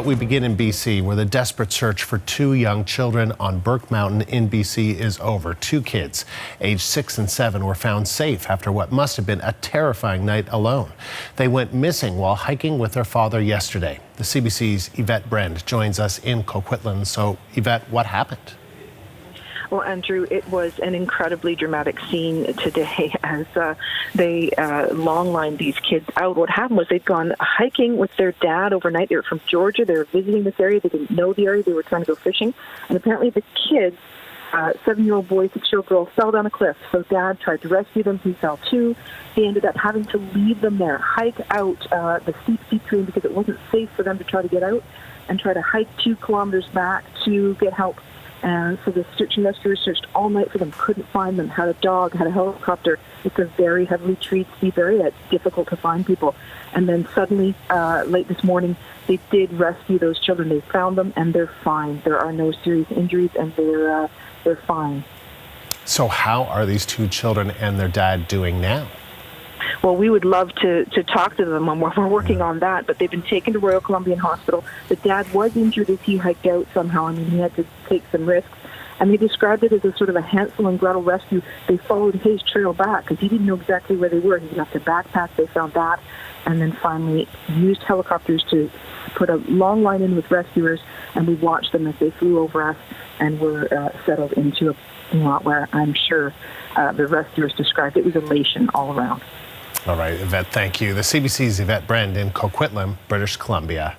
But we begin in BC, where the desperate search for two young children on Burke Mountain in BC is over. Two kids, aged 6 and 7, were found safe after what must have been a terrifying night alone. They went missing while hiking with their father yesterday. The CBC's Yvette Brand joins us in Coquitlam. So, Yvette, what happened? Well, Andrew, it was an incredibly dramatic scene today as they long-lined these kids out. What happened was they'd gone hiking with their dad overnight. They were from Georgia. They were visiting this area. They didn't know the area. They were trying to go fishing. And apparently the kids, 7-year-old boy, 6-year-old girl, fell down a cliff. So Dad tried to rescue them. He fell too. He ended up having to leave them there, hike out the steep terrain because it wasn't safe for them to try to get out, and try to hike 2 kilometers back to get help. And so the search and rescuers searched all night for them, couldn't find them, had a dog, had a helicopter. It's a very heavily treated steep area. It's difficult to find people. And then suddenly, late this morning, they did rescue those children. They found them, and they're fine. There are no serious injuries, and they're fine. So how are these 2 children and their dad doing now? Well, we would love to talk to them, and we're working on that, but they've been taken to Royal Columbian Hospital. The dad was injured as he hiked out somehow. I mean, he had to take some risks, and they described it as a sort of a Hansel and Gretel rescue. They followed his trail back because he didn't know exactly where they were. He left a backpack. They found that, and then finally used helicopters to put a long line in with rescuers, and we watched them as they flew over us and were settled into a lot where I'm sure the rescuers described it was elation all around. All right, Yvette, thank you. The CBC's Yvette Brand in Coquitlam, British Columbia.